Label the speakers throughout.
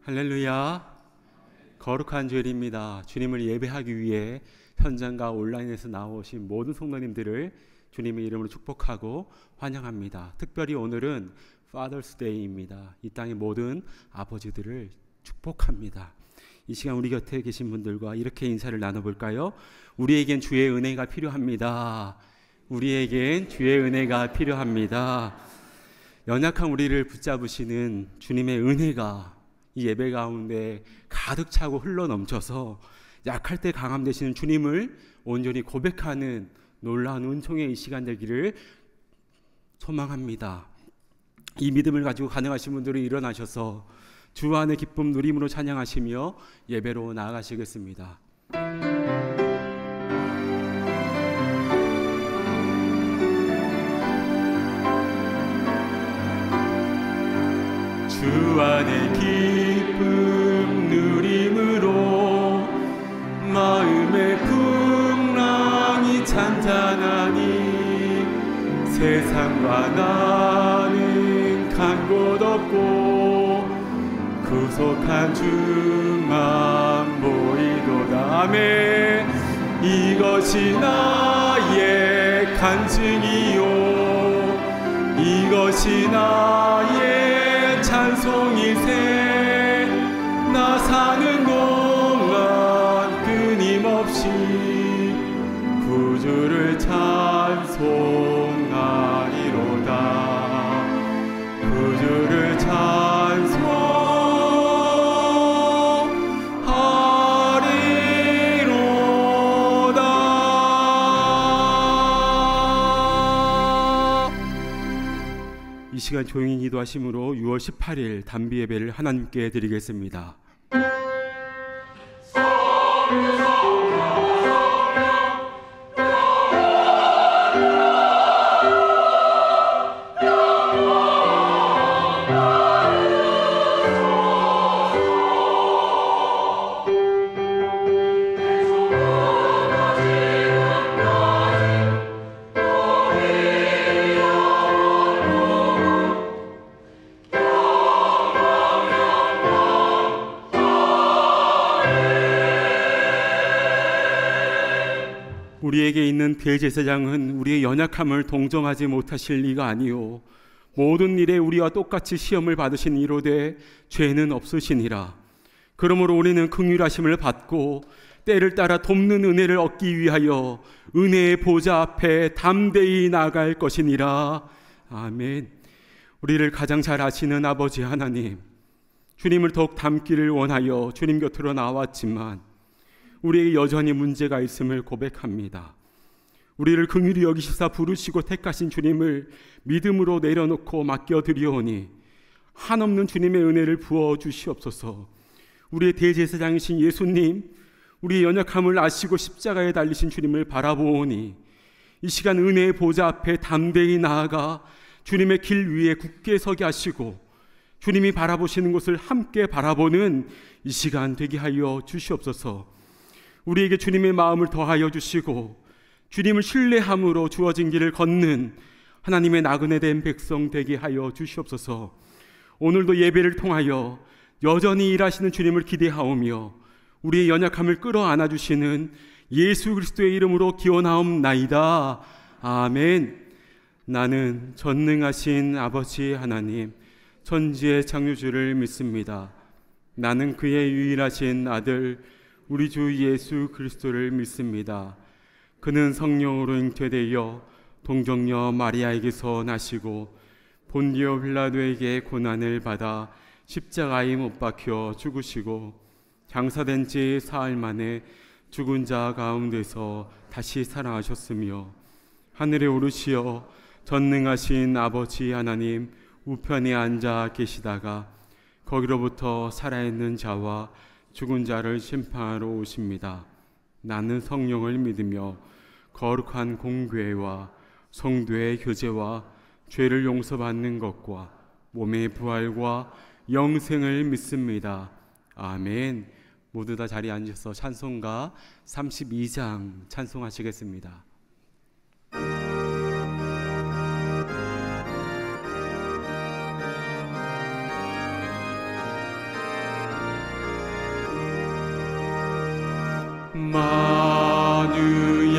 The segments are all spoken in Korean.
Speaker 1: 할렐루야. 거룩한 주일입니다. 주님을 예배하기 위해 현장과 온라인에서 나오신 모든 성도님들을 주님의 이름으로 축복하고 환영합니다. 특별히 오늘은 Father's Day입니다. 이 땅의 모든 아버지들을 축복합니다. 이 시간 우리 곁에 계신 분들과 이렇게 인사를 나눠볼까요? 우리에겐 주의 은혜가 필요합니다. 우리에겐 주의 은혜가 필요합니다. 연약한 우리를 붙잡으시는 주님의 은혜가 이 예배 가운데 가득 차고 흘러넘쳐서 약할 때 강함 되시는 주님을 온전히 고백하는 놀라운 은총의 이 시간 되기를 소망합니다. 이 믿음을 가지고 가능하신 분들은 일어나셔서 주 안의 기쁨 누림으로 찬양하시며 예배로 나아가시겠습니다. 주 안의 기쁨 누림으로 마음의 풍랑이 잔잔하니 세상과 나는 간 곳 없고 구속한 주만 보이도다. 아멘. 이것이 나의 간증이요 이것이 나의 찬송이세. 나 사는 동안 끊임없이 구주를 찬송하리로다. 구주를 찬송하리로다. 이 시간 조용히 기도하심으로 6월 18일 단비 예배를 하나님께 드리겠습니다. 우리에게 있는 대제사장은 우리의 연약함을 동정하지 못하실 리가 아니요 모든 일에 우리와 똑같이 시험을 받으신 이로되 죄는 없으시니라. 그러므로 우리는 긍휼하심을 받고 때를 따라 돕는 은혜를 얻기 위하여 은혜의 보좌 앞에 담대히 나아갈 것이니라. 아멘. 우리를 가장 잘 아시는 아버지 하나님, 주님을 더욱 닮기를 원하여 주님 곁으로 나왔지만 우리에게 여전히 문제가 있음을 고백합니다. 우리를 긍휼히 여기시사 부르시고 택하신 주님을 믿음으로 내려놓고 맡겨드리오니 한없는 주님의 은혜를 부어주시옵소서. 우리의 대제사장이신 예수님, 우리의 연약함을 아시고 십자가에 달리신 주님을 바라보오니 이 시간 은혜의 보좌 앞에 담대히 나아가 주님의 길 위에 굳게 서게 하시고 주님이 바라보시는 곳을 함께 바라보는 이 시간 되게 하여 주시옵소서. 우리에게 주님의 마음을 더하여 주시고 주님을 신뢰함으로 주어진 길을 걷는 하나님의 나그네 된 백성 되게 하여 주시옵소서. 오늘도 예배를 통하여 여전히 일하시는 주님을 기대하오며 우리의 연약함을 끌어안아 주시는 예수 그리스도의 이름으로 기원하옵나이다. 아멘. 나는 전능하신 아버지 하나님 천지의 창조주를 믿습니다. 나는 그의 유일하신 아들 우리 주 예수 그리스도를 믿습니다. 그는 성령으로 잉태되어 동정녀 마리아에게서 나시고 본디오 빌라도에게 고난을 받아 십자가에 못 박혀 죽으시고 장사된 지 사흘 만에 죽은 자 가운데서 다시 살아나셨으며 하늘에 오르시어 전능하신 아버지 하나님 우편에 앉아 계시다가 거기로부터 살아있는 자와 죽은 자를 심판하러 오십니다. 나는 성령을 믿으며 거룩한 공교회와 성도의 교제와 죄를 용서받는 것과 몸의 부활과 영생을 믿습니다. 아멘. 모두 다 자리에 앉아서 찬송가 32장 찬송하시겠습니다. 만유의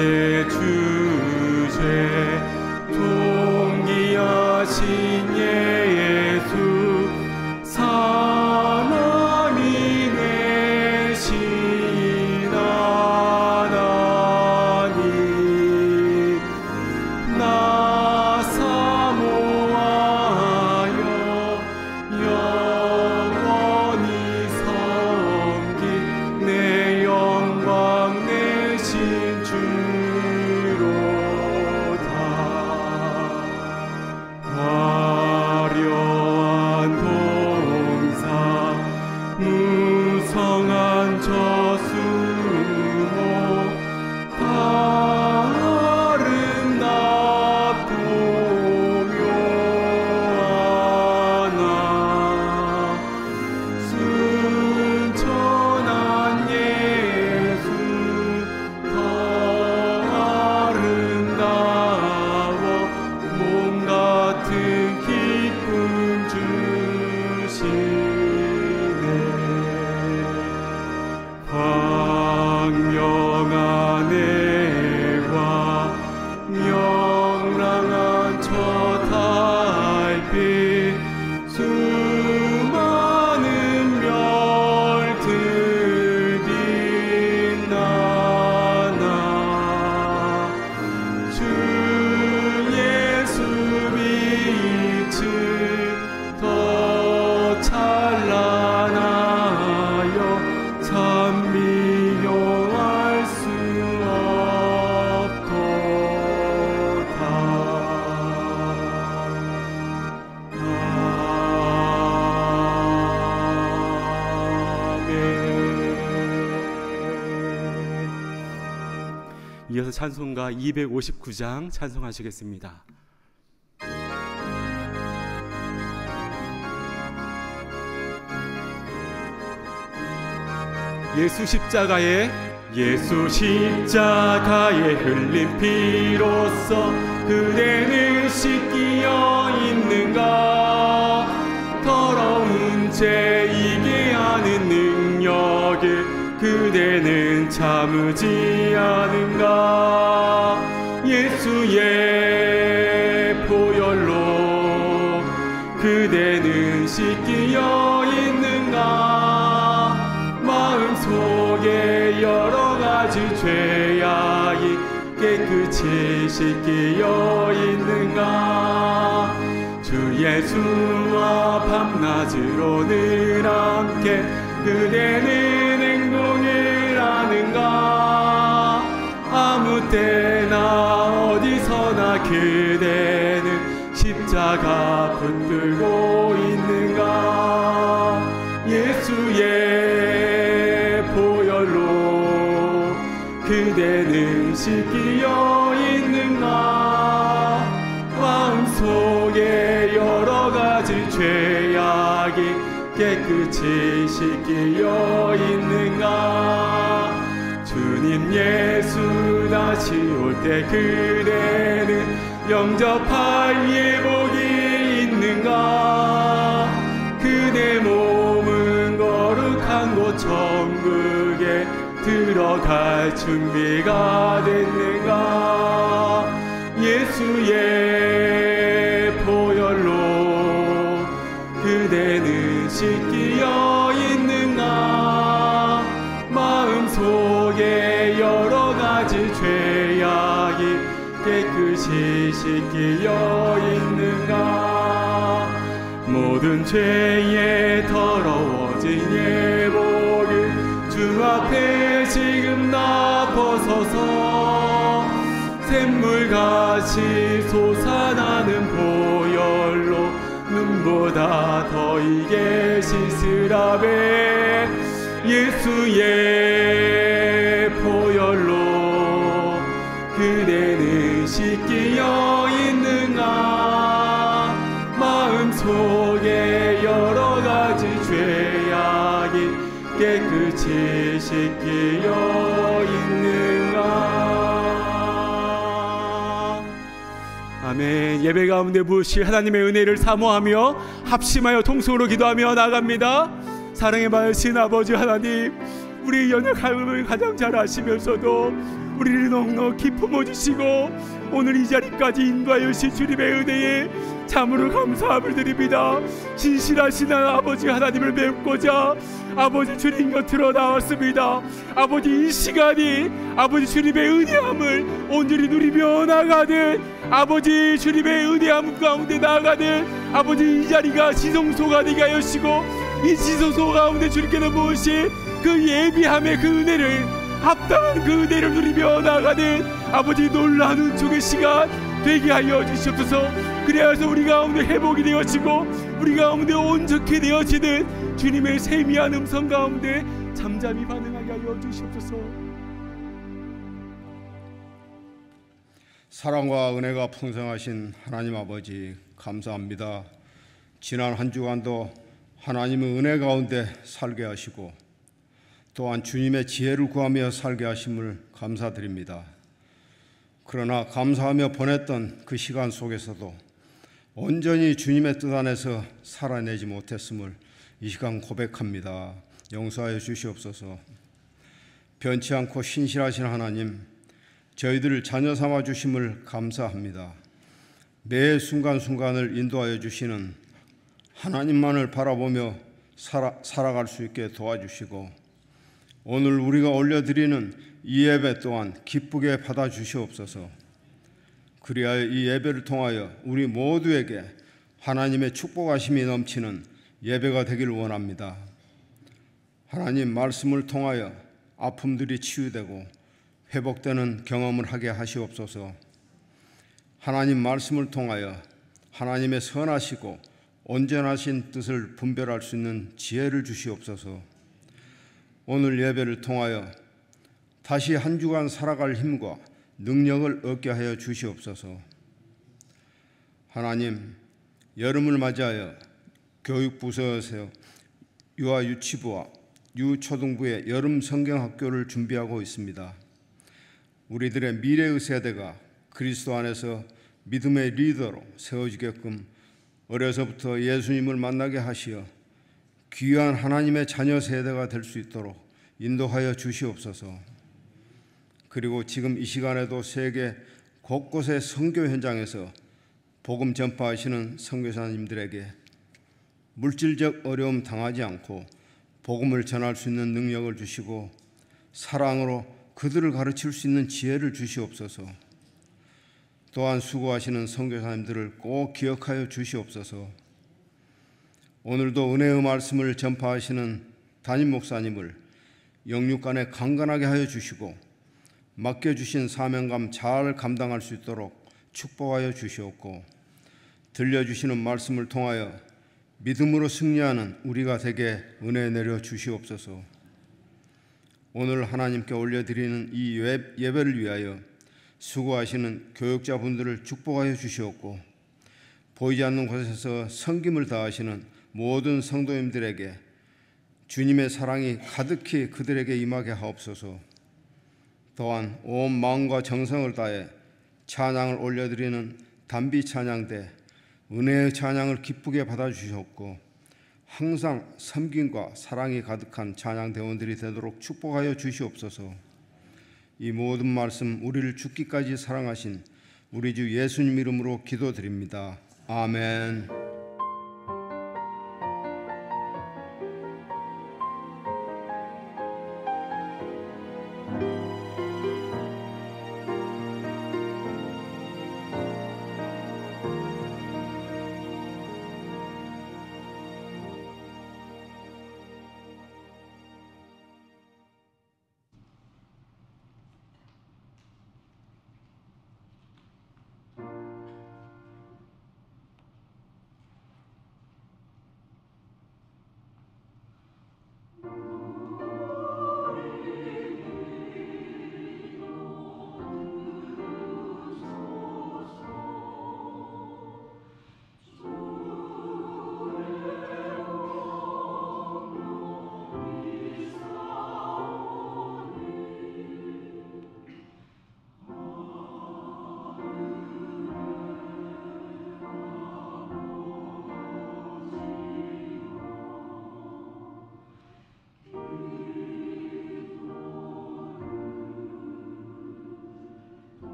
Speaker 1: 주제 존귀하신 예수 사람이 되신 하나님 나 사모하여 영원히 섬길 내 영광 내신 주로다. 화려한 동상 무성한 저수목 다 아름답고 묘하나 순천한 예수 더 아름다워 몸 같은 기쁨 주시네. 광명한 해와 명랑한 저 달빛 수많은 별들 빛나나 주 예수 빛은 더 찬란하여 참 비교할 수 없도다. 아멘. 이어서 찬송가 259장 찬송하시겠습니다. 예수 십자가에 흘린 피로써 그대는 씻기어 있는가. 더러운 죄 이게 하는 능력을 그대는 참으지 않은가. 예수의 보혈로 그대는 씻기어 있는가. 마음속에 여러 가지 죄악이 깨끗이 씻기어 있는가. 주 예수와 밤낮으로 늘 함께 그대는 행동을 하는가. 아무 때나 어디서나 그대는 십자가 붙들고 있는가. 예수의 보혈로 그대는 씻기어 있는가. 마음속에 여러 가지 죄악이 깨끗이 씻기어 있는가. 주님 예수 다시 올 때 그대는 영접할 예복이 있는가. 그대 몸은 거룩한 곳 천국에 들어갈 준비가 됐는가. 예수의 보혈로 그대는 씻기어 있는가. 마음속에 여러 가지 죄악이 깨끗이 씻기어 있는가. 모든 죄에 더러워진 예복을 주 앞에 지금 나 벗어서 샘물같이 솟아나는 보혈로 눈보다 더 이게 씻으라매. 예수의 보혈로 그대는 씻기어 있는가. 마음속에 여러 가지 죄악이 깨끗이 씻기어 있는가. 아멘. 예배 가운데 부으실 하나님의 은혜를 사모하며 합심하여 통성으로 기도하며 나갑니다. 사랑의 마으신 아버지 하나님, 우리의 연약함을 가장 잘 아시면서도 우리를 넉넉히 품어주시고 오늘 이 자리까지 인도하여 주신 주님의 은혜에 참으로 감사함을 드립니다. 신실하신 아버지 하나님을 뵙고자 아버지 주님 곁으로 나왔습니다. 아버지 이 시간이 아버지 주님의 은혜함을 온전히 누리며 나가는 아버지 주님의 은혜함 가운데 나가는 아버지 이 자리가 지성소가 되게 하여 주시고 이 지성소 가운데 주님께서 무엇이 그 예비함의 그 은혜를 합당한 그 은혜를 누리며 나가는 아버지 놀라운 은총의 시간 되게 하여 주시옵소서. 그래야서 우리 가운데 회복이 되어지고 우리 가운데 온전케 되어지는 주님의 세미한 음성 가운데 잠잠히 반응하게 하여 주시옵소서.
Speaker 2: 사랑과 은혜가 풍성하신 하나님 아버지 감사합니다. 지난 한 주간도 하나님의 은혜 가운데 살게 하시고 또한 주님의 지혜를 구하며 살게 하심을 감사드립니다. 그러나 감사하며 보냈던 그 시간 속에서도 온전히 주님의 뜻 안에서 살아내지 못했음을 이 시간 고백합니다. 용서하여 주시옵소서. 변치 않고 신실하신 하나님, 저희들을 자녀 삼아 주심을 감사합니다. 매 순간순간을 인도하여 주시는 하나님만을 바라보며 살아갈 수 있게 도와주시고 오늘 우리가 올려드리는 이 예배 또한 기쁘게 받아주시옵소서. 그리하여 이 예배를 통하여 우리 모두에게 하나님의 축복하심이 넘치는 예배가 되기를 원합니다. 하나님 말씀을 통하여 아픔들이 치유되고 회복되는 경험을 하게 하시옵소서. 하나님 말씀을 통하여 하나님의 선하시고 온전하신 뜻을 분별할 수 있는 지혜를 주시옵소서. 오늘 예배를 통하여 다시 한 주간 살아갈 힘과 능력을 얻게 하여 주시옵소서. 하나님, 여름을 맞이하여 교육부서에서 유아유치부와 유초등부의 여름 성경학교를 준비하고 있습니다. 우리들의 미래의 세대가 그리스도 안에서 믿음의 리더로 세워지게끔 어려서부터 예수님을 만나게 하시어 귀한 하나님의 자녀 세대가 될 수 있도록 인도하여 주시옵소서. 그리고 지금 이 시간에도 세계 곳곳의 선교 현장에서 복음 전파하시는 선교사님들에게 물질적 어려움 당하지 않고 복음을 전할 수 있는 능력을 주시고 사랑으로 그들을 가르칠 수 있는 지혜를 주시옵소서. 또한 수고하시는 선교사님들을 꼭 기억하여 주시옵소서. 오늘도 은혜의 말씀을 전파하시는 담임 목사님을 영육간에 강건하게 하여 주시고 맡겨주신 사명감 잘 감당할 수 있도록 축복하여 주시옵고 들려주시는 말씀을 통하여 믿음으로 승리하는 우리가 되게 은혜 내려 주시옵소서. 오늘 하나님께 올려드리는 이 예배를 위하여 수고하시는 교육자분들을 축복하여 주시옵고 보이지 않는 곳에서 섬김을 다하시는 모든 성도님들에게 주님의 사랑이 가득히 그들에게 임하게 하옵소서. 또한 온 마음과 정성을 다해 찬양을 올려드리는 단비 찬양대 은혜의 찬양을 기쁘게 받아주셨고 항상 섬김과 사랑이 가득한 찬양대원들이 되도록 축복하여 주시옵소서. 이 모든 말씀 우리를 죽기까지 사랑하신 우리 주 예수님 이름으로 기도드립니다. 아멘.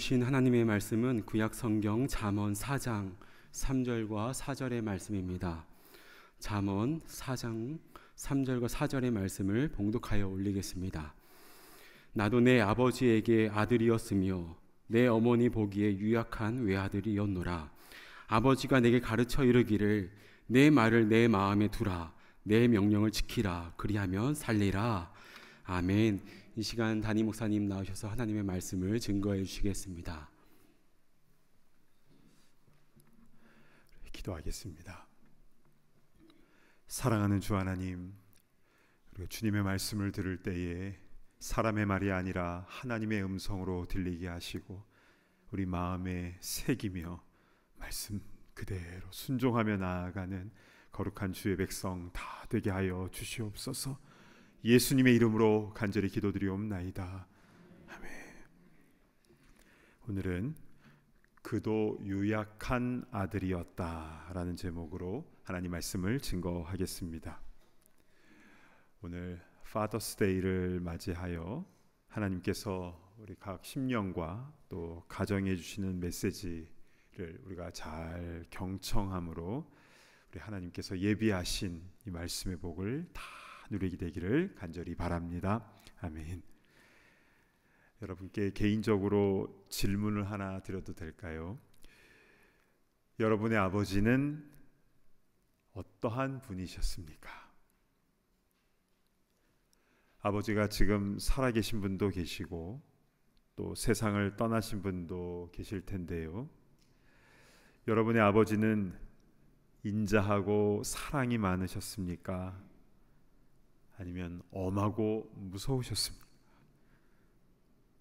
Speaker 1: 주신 하나님의 말씀은 구약 성경 잠언 4장 3절과 4절의 말씀입니다. 잠언 4장 3절과 4절의 말씀을 봉독하여 올리겠습니다. 나도 내 아버지에게 아들이었으며 내 어머니 보기에 유약한 외아들이었노라. 아버지가 내게 가르쳐 이르기를 내 말을 내 마음에 두라. 내 명령을 지키라. 그리하면 살리라. 아멘. 이 시간 담임 목사님 나오셔서 하나님의 말씀을 증거해 주시겠습니다.
Speaker 3: 기도하겠습니다. 사랑하는 주 하나님, 우리가 주님의 말씀을 들을 때에 사람의 말이 아니라 하나님의 음성으로 들리게 하시고 우리 마음에 새기며 말씀 그대로 순종하며 나아가는 거룩한 주의 백성 다 되게 하여 주시옵소서. 예수님의 이름으로 간절히 기도드리옵나이다. 아멘. 오늘은 그도 유약한 아들이었다라는 제목으로 하나님 말씀을 증거하겠습니다. 오늘 파더스 데이를 맞이하여 하나님께서 우리 각 심령과 또 가정에 주시는 메시지를 우리가 잘 경청함으로 우리 하나님께서 예비하신 이 말씀의 복을 다 누리게 되기를 간절히 바랍니다. 아멘. 여러분께 개인적으로 질문을 하나 드려도 될까요? 여러분의 아버지는 어떠한 분이셨습니까? 아버지가 지금 살아계신 분도 계시고 또 세상을 떠나신 분도 계실 텐데요. 여러분의 아버지는 인자하고 사랑이 많으셨습니까? 아니면 엄하고 무서우셨습니까?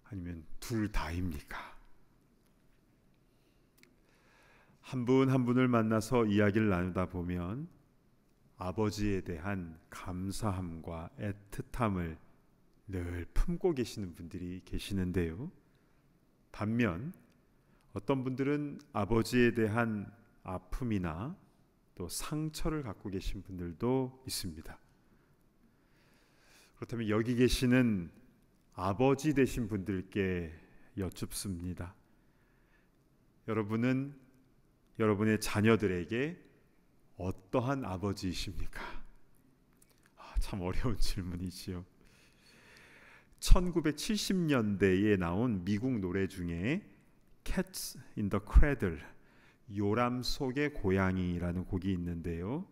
Speaker 3: 아니면 둘 다입니까? 한 분 한 분을 만나서 이야기를 나누다 보면 아버지에 대한 감사함과 애틋함을 늘 품고 계시는 분들이 계시는데요. 반면 어떤 분들은 아버지에 대한 아픔이나 또 상처를 갖고 계신 분들도 있습니다. 그렇다면 여기 계시는 아버지 되신 분들께 여쭙습니다. 여러분은 여러분의 자녀들에게 어떠한 아버지이십니까? 참 어려운 질문이지요. 1970년대에 나온 미국 노래 중에 Cats in the Cradle, 요람 속의 고양이라는 곡이 있는데요.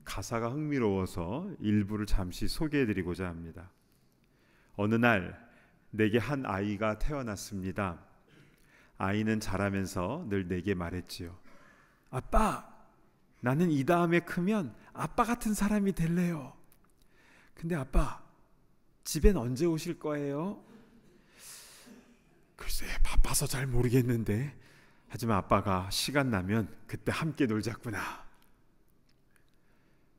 Speaker 3: 가사가 흥미로워서 일부를 잠시 소개해드리고자 합니다. 어느 날 내게 한 아이가 태어났습니다. 아이는 자라면서 늘 내게 말했지요. 아빠, 나는 이 다음에 크면 아빠 같은 사람이 될래요. 근데 아빠, 집엔 언제 오실 거예요? 글쎄, 바빠서 잘 모르겠는데 하지만 아빠가 시간 나면 그때 함께 놀자꾸나.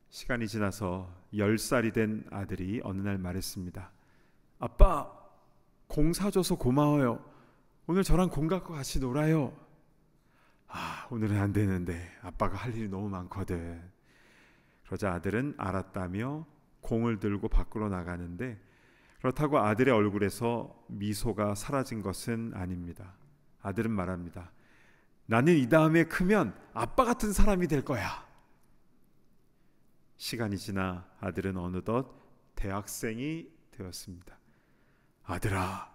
Speaker 3: 시간이 지나서 10살이 된 아들이 어느 날 말했습니다. 아빠, 공 사줘서 고마워요. 오늘 저랑 공 갖고 같이 놀아요. 오늘은 안 되는데 아빠가 할 일이 너무 많거든. 그러자 아들은 알았다며 공을 들고 밖으로 나가는데 그렇다고 아들의 얼굴에서 미소가 사라진 것은 아닙니다. 아들은 말합니다. 나는 이 다음에 크면 아빠 같은 사람이 될 거야. 시간이 지나 아들은 어느덧 대학생이 되었습니다. 아들아,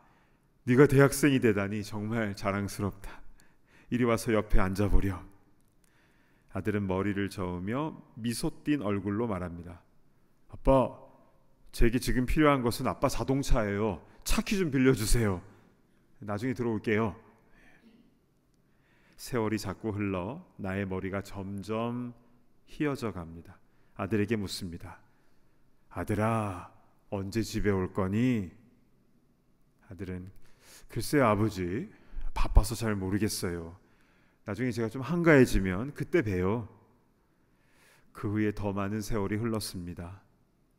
Speaker 3: 네가 대학생이 되다니 정말 자랑스럽다. 이리 와서 옆에 앉아보렴. 아들은 머리를 저으며 미소 띤 얼굴로 말합니다. 아빠, 제게 지금 필요한 것은 아빠 자동차예요. 차 키 좀 빌려주세요. 나중에 들어올게요. 세월이 자꾸 흘러 나의 머리가 점점 희어져 갑니다. 아들에게 묻습니다. 아들아, 언제 집에 올 거니? 아들은 글쎄요 아버지, 바빠서 잘 모르겠어요. 나중에 제가 좀 한가해지면 그때 봬요. 그 후에 더 많은 세월이 흘렀습니다.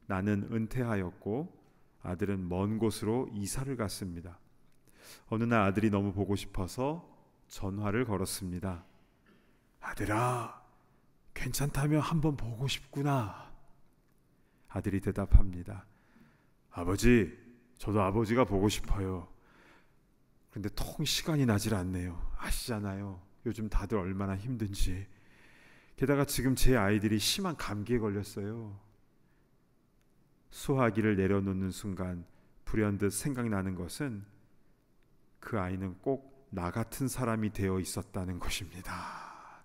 Speaker 3: 나는 은퇴하였고 아들은 먼 곳으로 이사를 갔습니다. 어느 날 아들이 너무 보고 싶어서 전화를 걸었습니다. 아들아, 괜찮다며 한번 보고 싶구나. 아들이 대답합니다. 아버지, 저도 아버지가 보고 싶어요. 그런데 통 시간이 나질 않네요. 아시잖아요. 요즘 다들 얼마나 힘든지. 게다가 지금 제 아이들이 심한 감기에 걸렸어요. 수화기를 내려놓는 순간 불현듯 생각나는 것은 그 아이는 꼭 나 같은 사람이 되어 있었다는 것입니다.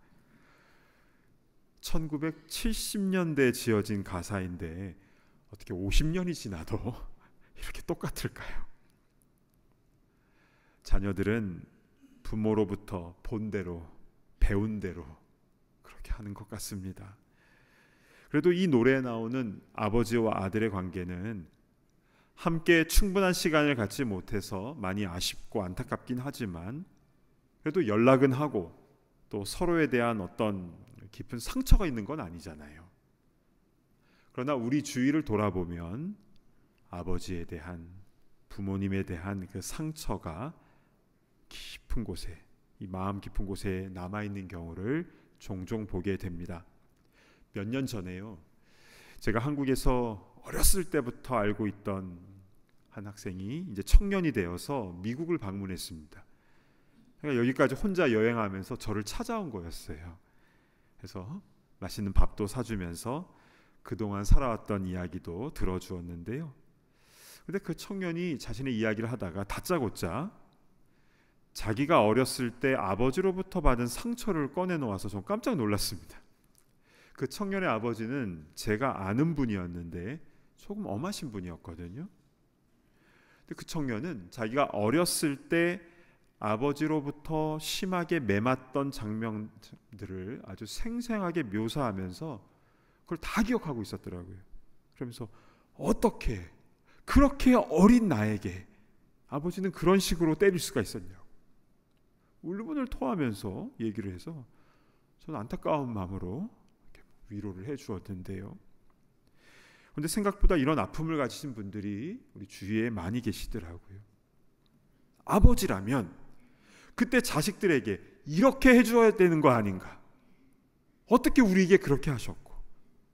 Speaker 3: 1970년대에 지어진 가사인데 어떻게 50년이 지나도 이렇게 똑같을까요? 자녀들은 부모로부터 본 대로 배운 대로 그렇게 하는 것 같습니다. 그래도 이 노래에 나오는 아버지와 아들의 관계는 함께 충분한 시간을 갖지 못해서 많이 아쉽고 안타깝긴 하지만 그래도 연락은 하고 또 서로에 대한 어떤 깊은 상처가 있는 건 아니잖아요. 그러나 우리 주위를 돌아보면 아버지에 대한, 부모님에 대한 그 상처가 깊은 곳에, 이 마음 깊은 곳에 남아있는 경우를 종종 보게 됩니다. 몇 년 전에요, 제가 한국에서 어렸을 때부터 알고 있던 한 학생이 이제 청년이 되어서 미국을 방문했습니다. 그러니까 여기까지 혼자 여행하면서 저를 찾아온 거였어요. 그래서 맛있는 밥도 사주면서 그동안 살아왔던 이야기도 들어주었는데요. 근데 그 청년이 자신의 이야기를 하다가 다짜고짜 자기가 어렸을 때 아버지로부터 받은 상처를 꺼내놓아서 좀 깜짝 놀랐습니다. 그 청년의 아버지는 제가 아는 분이었는데 조금 엄하신 분이었거든요. 근데 그 청년은 자기가 어렸을 때 아버지로부터 심하게 매맞던 장면들을 아주 생생하게 묘사하면서 그걸 다 기억하고 있었더라고요. 그러면서 어떻게 그렇게 어린 나에게 아버지는 그런 식으로 때릴 수가 있었냐고 울분을 토하면서 얘기를 해서 저는 안타까운 마음으로 위로를 해주었는데요. 그런데 생각보다 이런 아픔을 가지신 분들이 우리 주위에 많이 계시더라고요. 아버지라면 그때 자식들에게 이렇게 해줘야 되는 거 아닌가? 어떻게 우리에게 그렇게 하셨고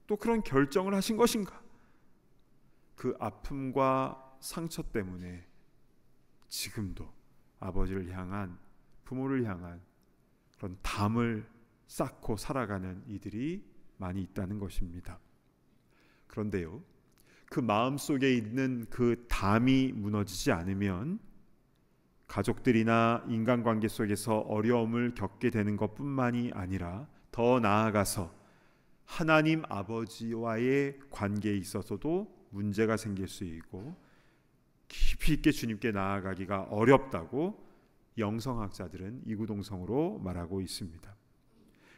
Speaker 3: 또 그런 결정을 하신 것인가? 그 아픔과 상처 때문에 지금도 아버지를 향한, 부모를 향한 그런 담을 쌓고 살아가는 이들이 많이 있다는 것입니다. 그런데요, 그 마음속에 있는 그 담이 무너지지 않으면 가족들이나 인간관계 속에서 어려움을 겪게 되는 것뿐만이 아니라 더 나아가서 하나님 아버지와의 관계에 있어서도 문제가 생길 수 있고 깊이 있게 주님께 나아가기가 어렵다고 영성학자들은 이구동성으로 말하고 있습니다.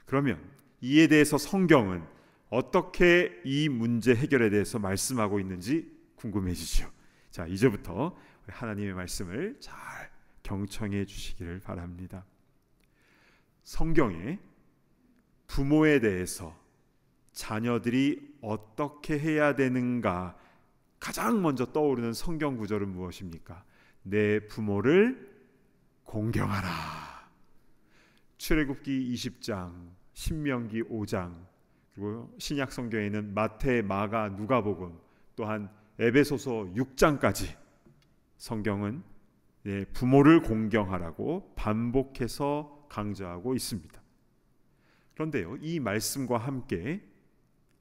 Speaker 3: 그러면 이에 대해서 성경은 어떻게 이 문제 해결에 대해서 말씀하고 있는지 궁금해지죠. 자, 이제부터 하나님의 말씀을 잘 경청해 주시기를 바랍니다. 성경에 부모에 대해서 자녀들이 어떻게 해야 되는가 가장 먼저 떠오르는 성경 구절은 무엇입니까? 내 부모를 공경하라. 출애굽기 20장, 신명기 5장, 그리고 신약 성경에는 마태, 마가, 누가복음, 또한 에베소서 6장까지 성경은 부모를 공경하라고 반복해서 강조하고 있습니다. 그런데요, 이 말씀과 함께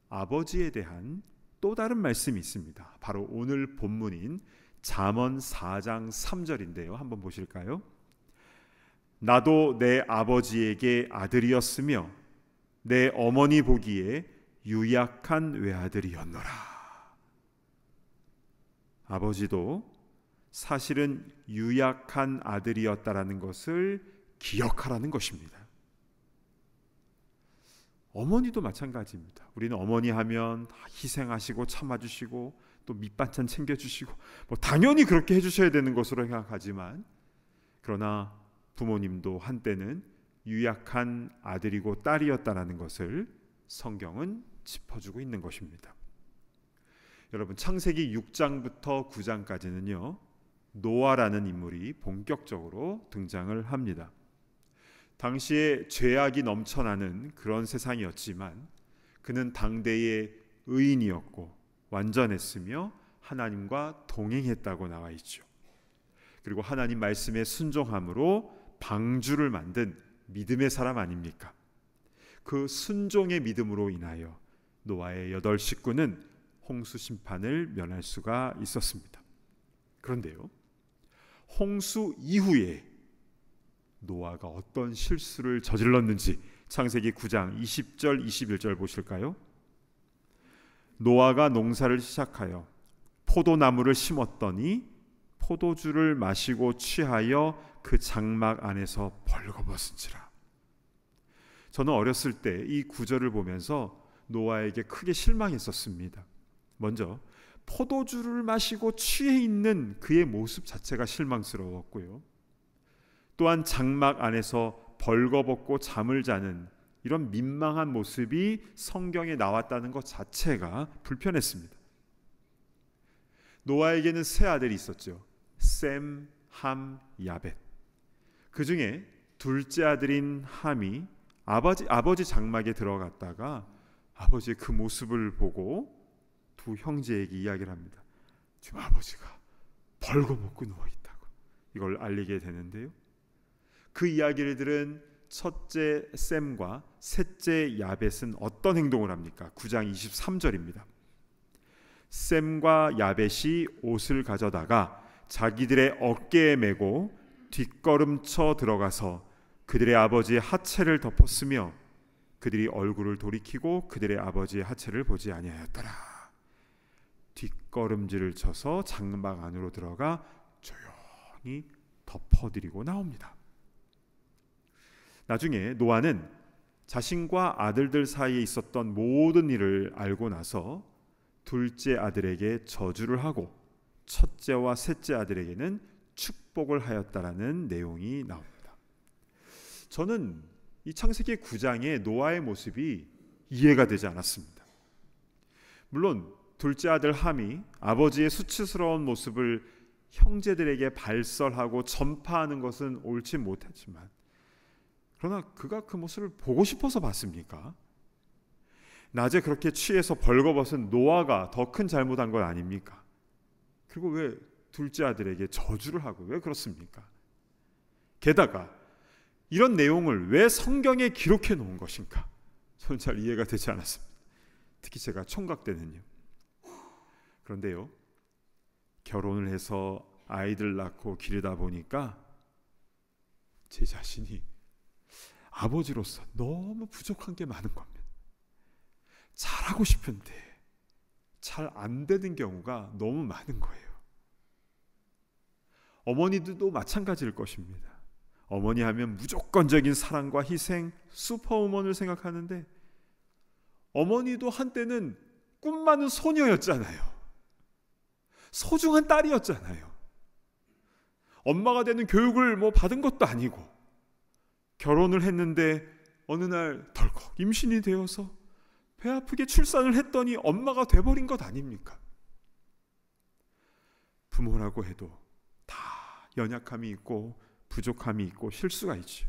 Speaker 3: 아버지에 대한 또 다른 말씀이 있습니다. 바로 오늘 본문인 잠언 4장 3절인데요. 한번 보실까요? 나도 내 아버지에게 아들이었으며 내 어머니 보기에 유약한 외아들이었노라. 아버지도 사실은 유약한 아들이었다라는 것을 기억하라는 것입니다. 어머니도 마찬가지입니다. 우리는 어머니 하면 희생하시고 참아주시고 또 밑반찬 챙겨주시고 뭐 당연히 그렇게 해주셔야 되는 것으로 생각하지만, 그러나 부모님도 한때는 유약한 아들이고 딸이었다라는 것을 성경은 짚어주고 있는 것입니다. 여러분, 창세기 6장부터 9장까지는요 노아라는 인물이 본격적으로 등장을 합니다. 당시에 죄악이 넘쳐나는 그런 세상이었지만 그는 당대의 의인이었고 완전했으며 하나님과 동행했다고 나와 있죠. 그리고 하나님 말씀에 순종함으로 방주를 만든 믿음의 사람 아닙니까? 그 순종의 믿음으로 인하여 노아의 8 식구는 홍수 심판을 면할 수가 있었습니다. 그런데요, 홍수 이후에 노아가 어떤 실수를 저질렀는지 창세기 9장 20절 21절 보실까요? 노아가 농사를 시작하여 포도나무를 심었더니 포도주를 마시고 취하여 그 장막 안에서 벌거벗은지라. 저는 어렸을 때 이 구절을 보면서 노아에게 크게 실망했었습니다. 먼저 포도주를 마시고 취해 있는 그의 모습 자체가 실망스러웠고요. 또한 장막 안에서 벌거벗고 잠을 자는 이런 민망한 모습이 성경에 나왔다는 것 자체가 불편했습니다. 노아에게는 세 아들이 있었죠. 셈, 함, 야벳. 그 중에 둘째 아들인 함이 아버지 장막에 들어갔다가 아버지의 그 모습을 보고 두 형제에게 이야기를 합니다. 지금 아버지가 벌거벗고 누워있다고 이걸 알리게 되는데요, 그 이야기를 들은 첫째 셈과 셋째 야벳은 어떤 행동을 합니까? 9장 23절입니다. 셈과 야벳이 옷을 가져다가 자기들의 어깨에 메고 뒷걸음쳐 들어가서 그들의 아버지의 하체를 덮었으며 그들이 얼굴을 돌이키고 그들의 아버지의 하체를 보지 아니하였더라. 뒷걸음질을 쳐서 장막 안으로 들어가 조용히 덮어드리고 나옵니다. 나중에 노아는 자신과 아들들 사이에 있었던 모든 일을 알고 나서 둘째 아들에게 저주를 하고 첫째와 셋째 아들에게는 축복을 하였다라는 내용이 나옵니다. 저는 이 창세기 9장의 노아의 모습이 이해가 되지 않았습니다. 물론 둘째 아들 함이 아버지의 수치스러운 모습을 형제들에게 발설하고 전파하는 것은 옳지 못했지만, 그러나 그가 그 모습을 보고 싶어서 봤습니까? 낮에 그렇게 취해서 벌거벗은 노아가 더 큰 잘못한 건 아닙니까? 그리고 왜 둘째 아들에게 저주를 하고 왜 그렇습니까? 게다가 이런 내용을 왜 성경에 기록해 놓은 것인가? 저는 잘 이해가 되지 않았습니다. 특히 제가 총각 때는요. 그런데요, 결혼을 해서 아이들 낳고 기르다 보니까 제 자신이 아버지로서 너무 부족한 게 많은 겁니다. 잘하고 싶은데 잘 안 되는 경우가 너무 많은 거예요. 어머니들도 마찬가지일 것입니다. 어머니 하면 무조건적인 사랑과 희생, 슈퍼우먼을 생각하는데 어머니도 한때는 꿈 많은 소녀였잖아요. 소중한 딸이었잖아요. 엄마가 되는 교육을 받은 것도 아니고 결혼을 했는데 어느 날 덜컥 임신이 되어서 배 아프게 출산을 했더니 엄마가 돼버린 것 아닙니까? 부모라고 해도 다 연약함이 있고 부족함이 있고 실수가 있죠.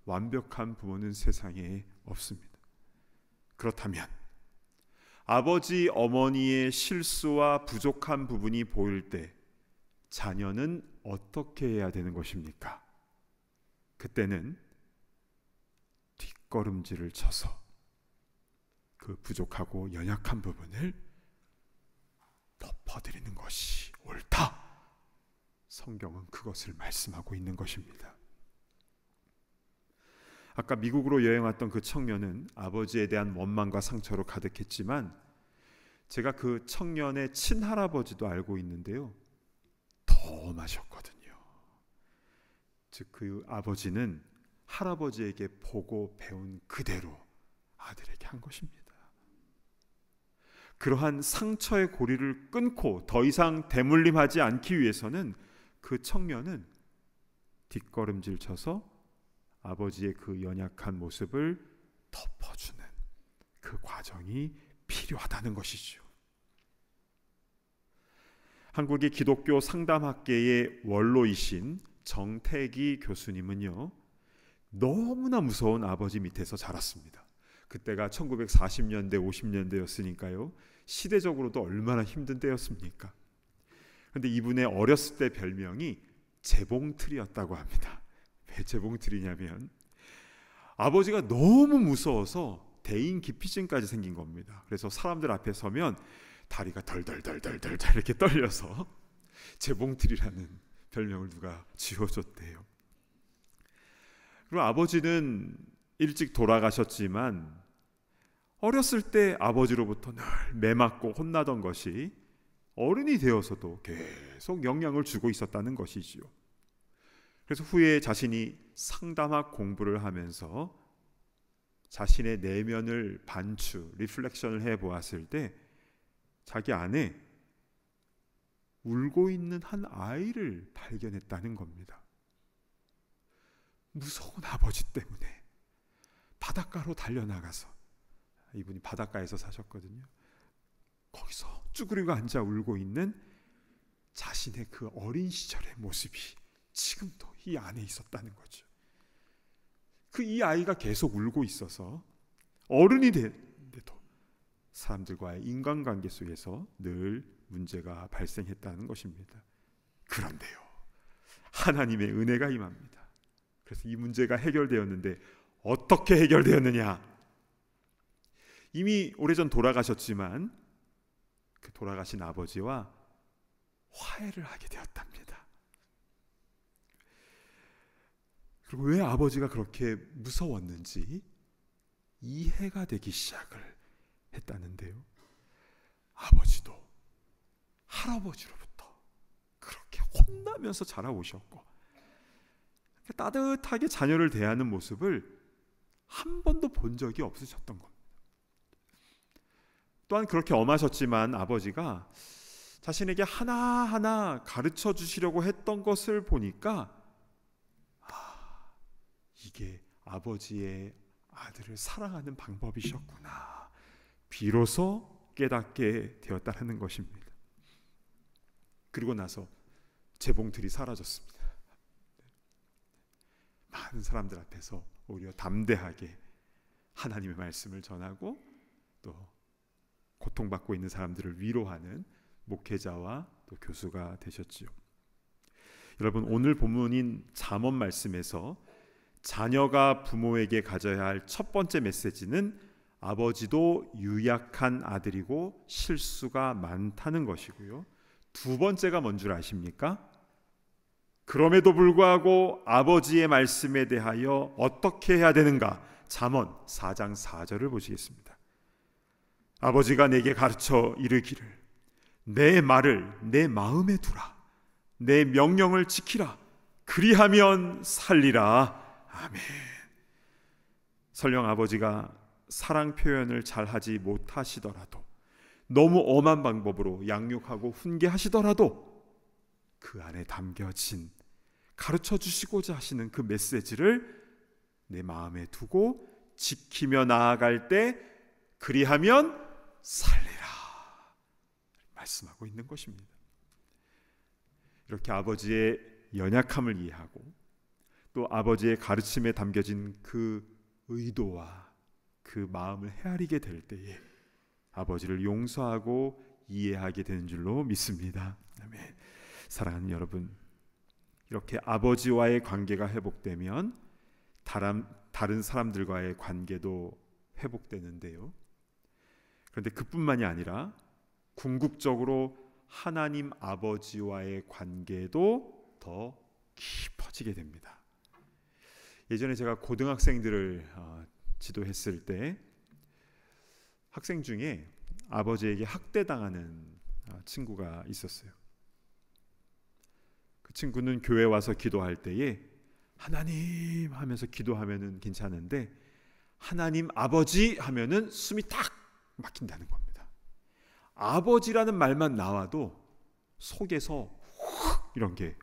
Speaker 3: 완벽한 부모는 세상에 없습니다. 그렇다면 아버지, 어머니의 실수와 부족한 부분이 보일 때 자녀는 어떻게 해야 되는 것입니까? 그때는 뒷걸음질을 쳐서 그 부족하고 연약한 부분을 덮어드리는 것이 옳다. 성경은 그것을 말씀하고 있는 것입니다. 아까 미국으로 여행 왔던 그 청년은 아버지에 대한 원망과 상처로 가득했지만 제가 그 청년의 친할아버지도 알고 있는데요, 더 마셨거든요. 즉 그 아버지는 할아버지에게 보고 배운 그대로 아들에게 한 것입니다. 그러한 상처의 고리를 끊고 더 이상 대물림하지 않기 위해서는 그 청년은 뒷걸음질 쳐서 아버지의 그 연약한 모습을 덮어주는 그 과정이 필요하다는 것이죠. 한국의 기독교 상담학계의 원로이신 정태기 교수님은요, 너무나 무서운 아버지 밑에서 자랐습니다. 그때가 1940년대 50년대였으니까요 시대적으로도 얼마나 힘든 때였습니까? 그런데 이분의 어렸을 때 별명이 재봉틀이었다고 합니다. 왜 재봉틀이냐면 아버지가 너무 무서워서 대인 기피증까지 생긴 겁니다. 그래서 사람들 앞에 서면 다리가 덜덜덜덜덜 이렇게 떨려서 재봉틀이라는 별명을 누가 지어줬대요. 그리고 아버지는 일찍 돌아가셨지만 어렸을 때 아버지로부터 늘 매맞고 혼나던 것이 어른이 되어서도 계속 영향을 주고 있었다는 것이지요. 그래서 후에 자신이 상담학 공부를 하면서 자신의 내면을 반추, 리플렉션을 해보았을 때 자기 안에 울고 있는 한 아이를 발견했다는 겁니다. 무서운 아버지 때문에 바닷가로 달려나가서, 이분이 바닷가에서 사셨거든요. 거기서 쭈그리고 앉아 울고 있는 자신의 그 어린 시절의 모습이 지금도 이 안에 있었다는 거죠. 이 아이가 계속 울고 있어서 어른이 됐는데도 사람들과의 인간관계 속에서 늘 문제가 발생했다는 것입니다. 그런데요, 하나님의 은혜가 임합니다. 그래서 이 문제가 해결되었는데 어떻게 해결되었느냐? 이미 오래전 돌아가셨지만 그 돌아가신 아버지와 화해를 하게 되었답니다. 그리고 왜 아버지가 그렇게 무서웠는지 이해가 되기 시작을 했다는데요. 아버지도 할아버지로부터 그렇게 혼나면서 자라오셨고 따뜻하게 자녀를 대하는 모습을 한 번도 본 적이 없으셨던 겁니다. 또한 그렇게 엄하셨지만 아버지가 자신에게 하나하나 가르쳐 주시려고 했던 것을 보니까 이게 아버지의 아들을 사랑하는 방법이셨구나, 비로소 깨닫게 되었다는 것입니다. 그리고 나서 재봉틀이 사라졌습니다. 많은 사람들 앞에서 오히려 담대하게 하나님의 말씀을 전하고 또 고통받고 있는 사람들을 위로하는 목회자와 또 교수가 되셨지요. 여러분, 오늘 본문인 잠언 말씀에서 자녀가 부모에게 가져야 할 첫 번째 메시지는 아버지도 유약한 아들이고 실수가 많다는 것이고요. 두 번째가 뭔 줄 아십니까? 그럼에도 불구하고 아버지의 말씀에 대하여 어떻게 해야 되는가? 잠언 4장 4절을 보시겠습니다. 아버지가 내게 가르쳐 이르기를 내 말을 내 마음에 두라, 내 명령을 지키라, 그리하면 살리라. 아멘. 설령 아버지가 사랑 표현을 잘 하지 못하시더라도, 너무 엄한 방법으로 양육하고 훈계하시더라도 그 안에 담겨진 가르쳐 주시고자 하시는 그 메시지를 내 마음에 두고 지키며 나아갈 때 그리하면 살리라 말씀하고 있는 것입니다. 이렇게 아버지의 연약함을 이해하고 또 아버지의 가르침에 담겨진 그 의도와 그 마음을 헤아리게 될 때에 아버지를 용서하고 이해하게 되는 줄로 믿습니다. 아멘. 사랑하는 여러분, 이렇게 아버지와의 관계가 회복되면 다른 사람들과의 관계도 회복되는데요. 그런데 그뿐만이 아니라 궁극적으로 하나님 아버지와의 관계도 더 깊어지게 됩니다. 예전에 제가 고등학생들을 지도했을 때 학생 중에 아버지에게 학대당하는 친구가 있었어요. 그 친구는 교회 와서 기도할 때에 하나님 하면서 기도하면은 괜찮은데 하나님 아버지 하면은 숨이 탁 막힌다는 겁니다. 아버지라는 말만 나와도 속에서 훅 이런 게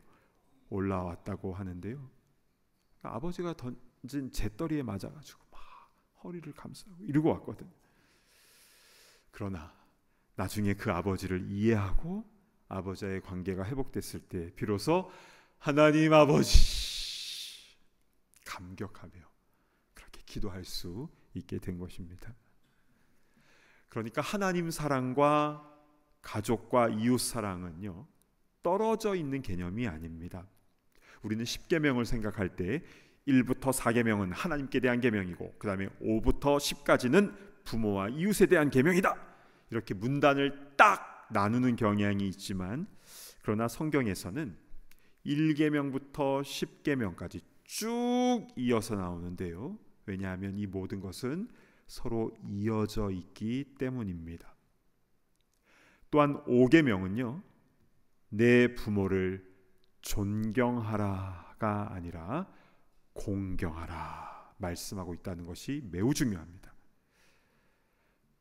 Speaker 3: 올라왔다고 하는데요. 아버지가 던진 재떨이에 맞아가지고 막 허리를 감싸고 이러고 왔거든요. 그러나 나중에 그 아버지를 이해하고 아버지와의 관계가 회복됐을 때 비로소 하나님 아버지 감격하며 그렇게 기도할 수 있게 된 것입니다. 그러니까 하나님 사랑과 가족과 이웃 사랑은요, 떨어져 있는 개념이 아닙니다. 우리는 10계명을 생각할 때 1부터 4계명은 하나님께 대한 계명이고 그 다음에 5부터 10까지는 부모와 이웃에 대한 계명이다, 이렇게 문단을 딱 나누는 경향이 있지만, 그러나 성경에서는 1계명부터 10계명까지 쭉 이어서 나오는데요. 왜냐하면 이 모든 것은 서로 이어져 있기 때문입니다. 또한 5계명은요, 내 부모를 존경하라가 아니라 공경하라 말씀하고 있다는 것이 매우 중요합니다.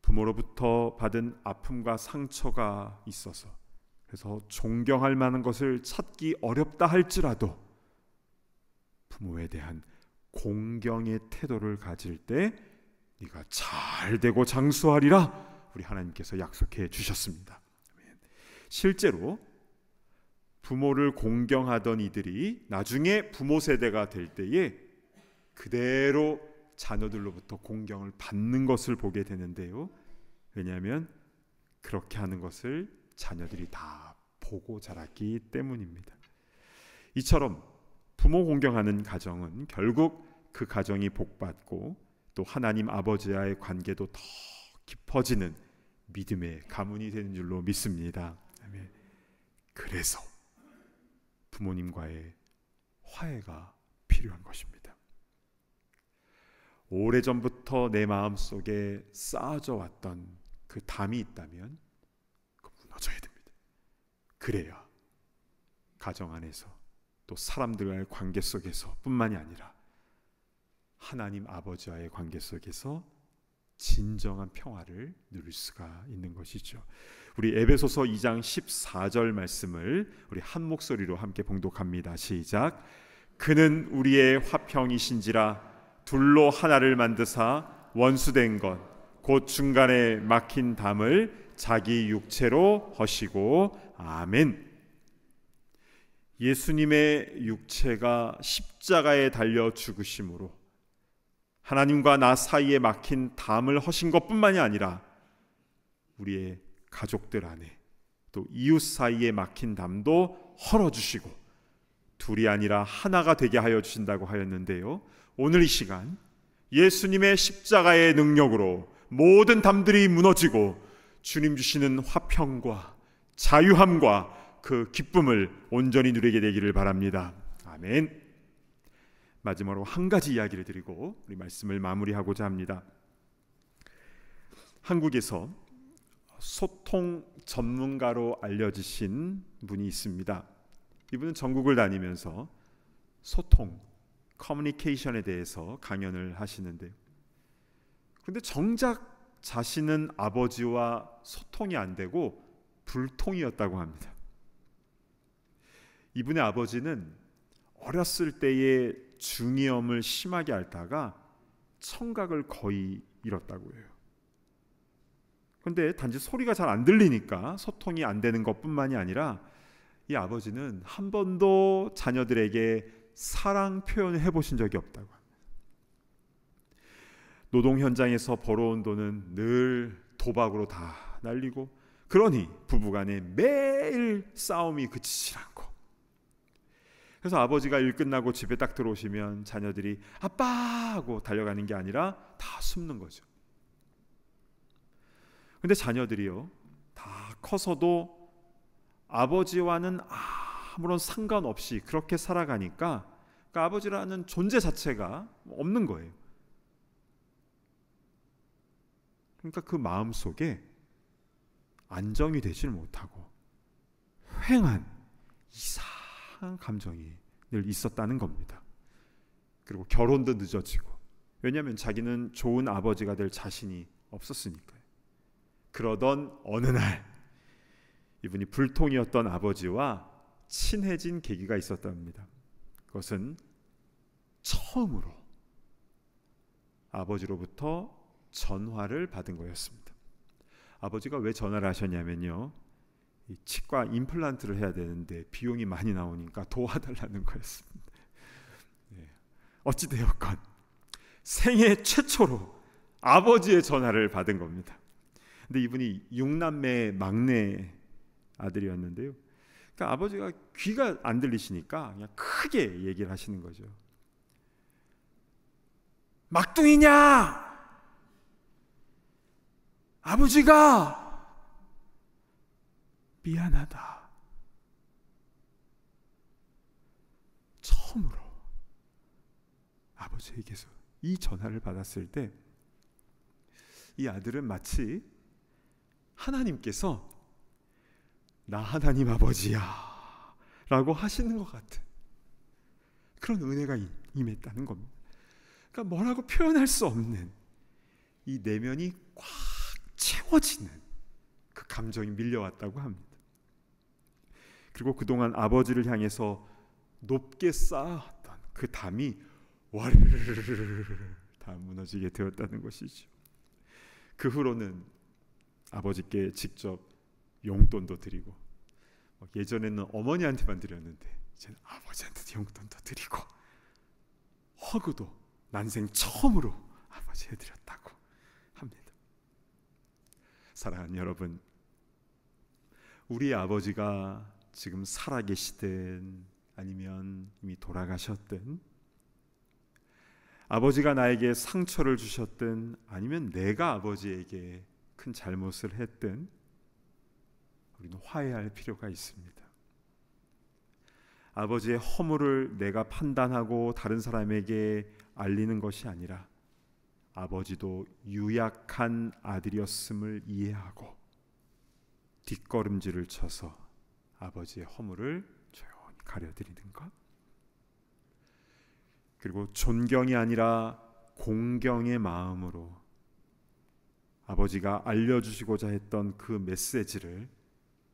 Speaker 3: 부모로부터 받은 아픔과 상처가 있어서, 그래서 존경할 만한 것을 찾기 어렵다 할지라도 부모에 대한 공경의 태도를 가질 때 네가 잘 되고 장수하리라 우리 하나님께서 약속해 주셨습니다. 실제로 부모를 공경하던 이들이 나중에 부모 세대가 될 때에 그대로 자녀들로부터 공경을 받는 것을 보게 되는데요. 왜냐하면 그렇게 하는 것을 자녀들이 다 보고 자랐기 때문입니다. 이처럼 부모 공경하는 가정은 결국 그 가정이 복받고 또 하나님 아버지와의 관계도 더 깊어지는 믿음의 가문이 되는 줄로 믿습니다. 그래서 부모님과의 화해가 필요한 것입니다. 오래전부터 내 마음속에 쌓아져 왔던 그 담이 있다면 그 무너져야 됩니다. 그래야 가정 안에서 또 사람들과의 관계 속에서 뿐만이 아니라 하나님 아버지와의 관계 속에서 진정한 평화를 누릴 수가 있는 것이죠. 우리 에베소서 2장 14절 말씀을 우리 한 목소리로 함께 봉독합니다. 시작. 그는 우리의 화평이신지라 둘로 하나를 만드사 원수된 것 곧 중간에 막힌 담을 자기 육체로 허시고. 아멘. 예수님의 육체가 십자가에 달려 죽으심으로 하나님과 나 사이에 막힌 담을 허신 것뿐만이 아니라 우리의 가족들 안에 또 이웃 사이에 막힌 담도 헐어주시고 둘이 아니라 하나가 되게 하여 주신다고 하였는데요. 오늘 이 시간 예수님의 십자가의 능력으로 모든 담들이 무너지고 주님 주시는 화평과 자유함과 그 기쁨을 온전히 누리게 되기를 바랍니다. 아멘. 마지막으로 한 가지 이야기를 드리고 우리 말씀을 마무리하고자 합니다. 한국에서 소통 전문가로 알려지신 분이 있습니다. 이분은 전국을 다니면서 소통, 커뮤니케이션에 대해서 강연을 하시는데요. 그런데 정작 자신은 아버지와 소통이 안 되고 불통이었다고 합니다. 이분의 아버지는 어렸을 때에 중이염을 심하게 앓다가 청각을 거의 잃었다고 해요. 그런데 단지 소리가 잘 안 들리니까 소통이 안 되는 것뿐만이 아니라 이 아버지는 한 번도 자녀들에게 사랑 표현을 해보신 적이 없다고 합니다. 노동 현장에서 벌어온 돈은 늘 도박으로 다 날리고, 그러니 부부간에 매일 싸움이 그치질 않고, 그래서 아버지가 일 끝나고 집에 딱 들어오시면 자녀들이 아빠 하고 달려가는 게 아니라 다 숨는 거죠. 근데 자녀들이요, 다 커서도 아버지와는 아무런 상관없이 그렇게 살아가니까 그 아버지라는 존재 자체가 없는 거예요. 그러니까 그 마음속에 안정이 되질 못하고 휑한 이상한 감정이 늘 있었다는 겁니다. 그리고 결혼도 늦어지고, 왜냐하면 자기는 좋은 아버지가 될 자신이 없었으니까요. 그러던 어느 날 이분이 불통이었던 아버지와 친해진 계기가 있었답니다. 그것은 처음으로 아버지로부터 전화를 받은 거였습니다. 아버지가 왜 전화를 하셨냐면요, 이 치과 임플란트를 해야 되는데 비용이 많이 나오니까 도와달라는 거였습니다. 어찌되었건 생애 최초로 아버지의 전화를 받은 겁니다. 근데 이분이 6남매 막내 아들이었는데요, 그러니까 아버지가 귀가 안 들리시니까 그냥 크게 얘기를 하시는 거죠. 막둥이냐? 아버지가 미안하다. 처음으로 아버지에게서 이 전화를 받았을 때 이 아들은 마치 하나님께서 나 하나님 아버지야 라고 하시는 것 같은 그런 은혜가 임했다는 겁니다. 그러니까 뭐라고 표현할 수 없는 이 내면이 꽉 채워지는 그 감정이 밀려왔다고 합니다. 그리고 그동안 아버지를 향해서 높게 쌓았던 그 담이 와르르르르 다 무너지게 되었다는 것이죠. 그 후로는 아버지께 직접 용돈도 드리고, 예전에는 어머니한테만 드렸는데 이제는 아버지한테도 용돈도 드리고, 허그도 난생 처음으로 아버지에 드렸다고 합니다. 사랑하는 여러분, 우리 아버지가 지금 살아계시든 아니면 이미 돌아가셨든, 아버지가 나에게 상처를 주셨든 아니면 내가 아버지에게 큰 잘못을 했든 우리는 화해할 필요가 있습니다. 아버지의 허물을 내가 판단하고 다른 사람에게 알리는 것이 아니라 아버지도 유약한 아들이었음을 이해하고 뒷걸음질을 쳐서 아버지의 허물을 조용히 가려드리는 것, 그리고 존경이 아니라 공경의 마음으로 아버지가 알려주시고자 했던 그 메시지를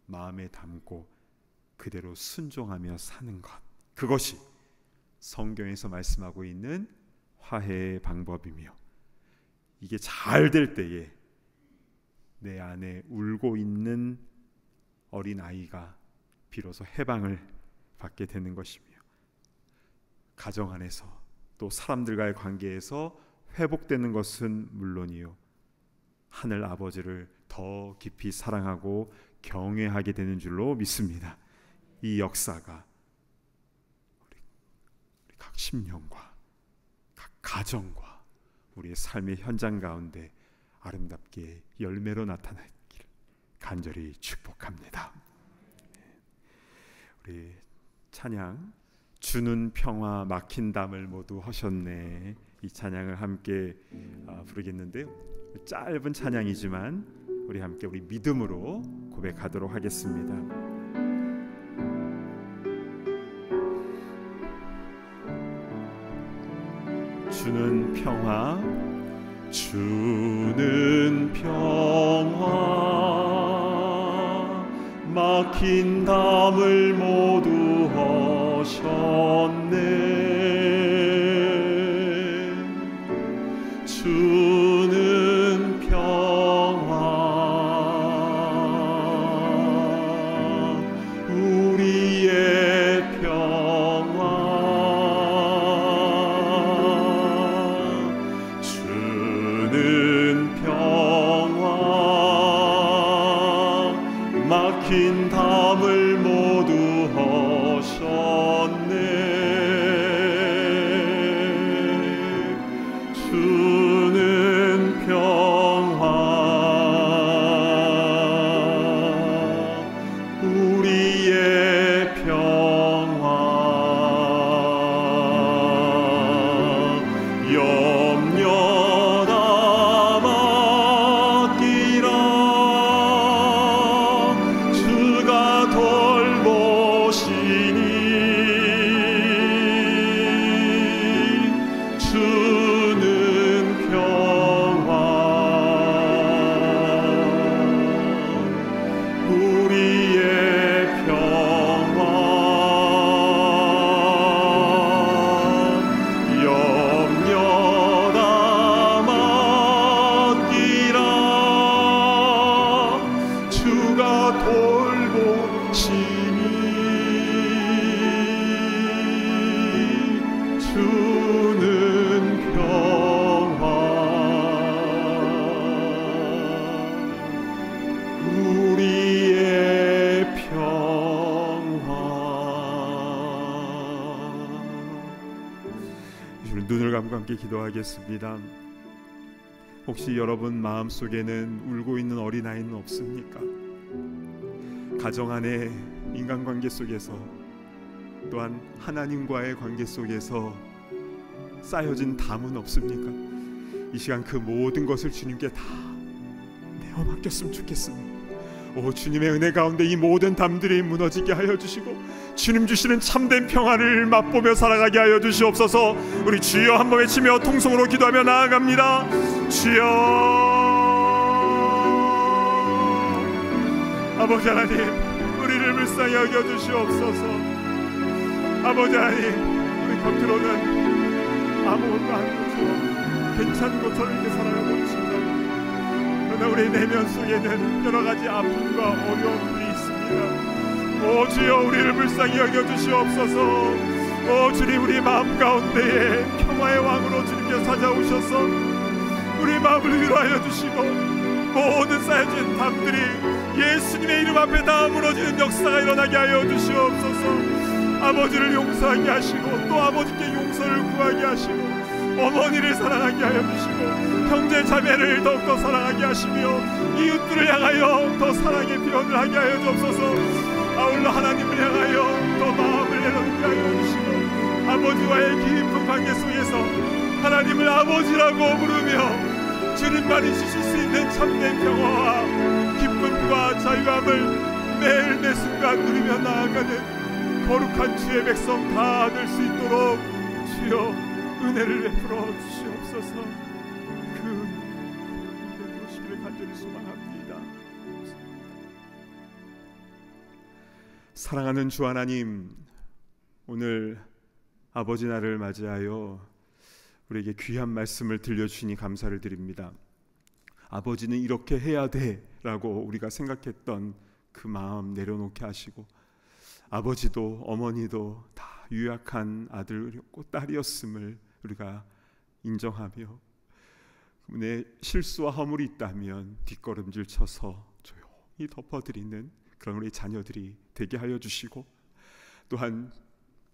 Speaker 3: 마음에 담고 그대로 순종하며 사는 것, 그것이 성경에서 말씀하고 있는 화해의 방법이며, 이게 잘 될 때에 내 안에 울고 있는 어린아이가 비로소 해방을 받게 되는 것이며, 가정 안에서 또 사람들과의 관계에서 회복되는 것은 물론이요, 하늘 아버지를 더 깊이 사랑하고 경외하게 되는 줄로 믿습니다. 이 역사가 우리 각 심령과 각 가정과 우리의 삶의 현장 가운데 아름답게 열매로 나타나기를 간절히 축복합니다. 우리 찬양 주는 평화 막힌 담을 모두 허셨네, 이 찬양을 함께 부르겠는데요. 짧은 찬양이지만 우리 함께 우리 믿음으로 고백하도록 하겠습니다. 주는 평화, 주는 평화, 막힌 담을 모두 허셨네. 주는 평화, 우리의 평화, 주는 평화, 막힌 담을 모두 허셨네. 주는 평화, 우리의 평화, 염려 다 맡기라. 주가 돌보시니 주는 평화, 우리의 평화, 염려 다 맡기라. 주가 돌보시니 주는 평화, 우리의 평화. 눈을 감고 함께 기도하겠습니다. 혹시 여러분 마음속에는 울고 있는 어린아이는 없습니까? 가정 안에 인간관계 속에서 또한 하나님과의 관계 속에서 쌓여진 담은 없습니까? 이 시간 그 모든 것을 주님께 다 내어 맡겼으면 좋겠습니다. 오, 주님의 은혜 가운데 이 모든 담들이 무너지게 하여 주시고 주님 주시는 참된 평안을 맛보며 살아가게 하여 주시옵소서. 우리 주여 한번 외치며 통성으로 기도하며 나아갑니다. 주여, 아버지 하나님, 우리를 불쌍히 여겨주시옵소서. 아버지 하나님, 우리 겉으로는 아무것도 아니죠, 괜찮은 것처럼 이렇게 살아가고 있습니다. 그러나 우리 내면 속에는 여러 가지 아픔과 어려움들이 있습니다. 오 주여, 우리를 불쌍히 여겨주시옵소서. 오 주님, 우리 마음 가운데에 평화의 왕으로 주님께서 찾아오셔서 우리 마음을 위로하여 주시고 모든 쌓여진 담들이 예수님의 이름 앞에 다 무너지는 역사가 일어나게 하여 주시옵소서. 아버지를 용서하게 하시고 또 아버지께 용서를 구하게 하시고 어머니를 사랑하게 하여 주시고 형제 자매를 더욱더 사랑하게 하시며 이웃들을 향하여 더 사랑의 표현을 하게 하여 주옵소서. 아울러 하나님을 향하여 더 마음을 내놓게 하여 주시고 아버지와의 깊은 관계 속에서 하나님을 아버지라고 부르며 주님만이 주실 수 있는 참된 평화와 기쁨과 자유함을 매일 매순간 누리며 나아가는 거룩한 주의 백성 다 될 수 있도록 주여 은혜를 베풀어 주시옵소서. 그 은혜를 베푸시기를 간절히 소망합니다. 사랑하는 주 하나님, 오늘 아버지 날을 맞이하여 우리에게 귀한 말씀을 들려주시니 감사를 드립니다. 아버지는 이렇게 해야 돼 라고 우리가 생각했던 그 마음 내려놓게 하시고 아버지도 어머니도 다 유약한 아들이었고 딸이었음을 우리가 인정하며 내 실수와 허물이 있다면 뒷걸음질 쳐서 조용히 덮어드리는 그런 우리 자녀들이 되게 하여 주시고 또한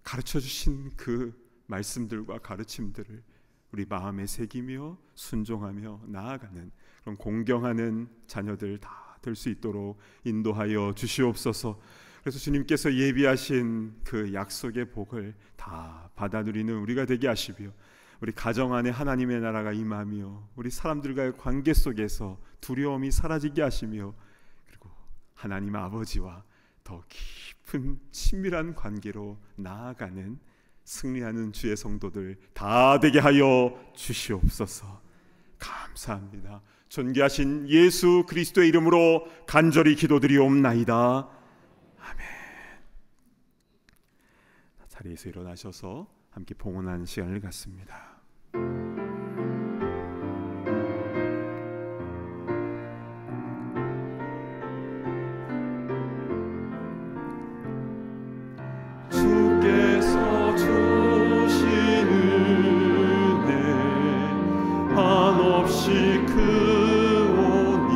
Speaker 3: 가르쳐 주신 그 말씀들과 가르침들을 우리 마음에 새기며 순종하며 나아가는 그런 공경하는 자녀들 다 될 수 있도록 인도하여 주시옵소서. 그래서 주님께서 예비하신 그 약속의 복을 다 받아 누리는 우리가 되게 하시며 우리 가정 안에 하나님의 나라가 임하며 우리 사람들과의 관계 속에서 두려움이 사라지게 하시며 그리고 하나님 아버지와 더 깊은 친밀한 관계로 나아가는 승리하는 주의 성도들 다 되게 하여 주시옵소서. 감사합니다. 존귀하신 예수 그리스도의 이름으로 간절히 기도드리옵나이다. 아멘. 자리에서 일어나셔서 함께 봉헌하는 시간을 갖습니다.
Speaker 1: 주께서 주신 은혜 한없이 크오니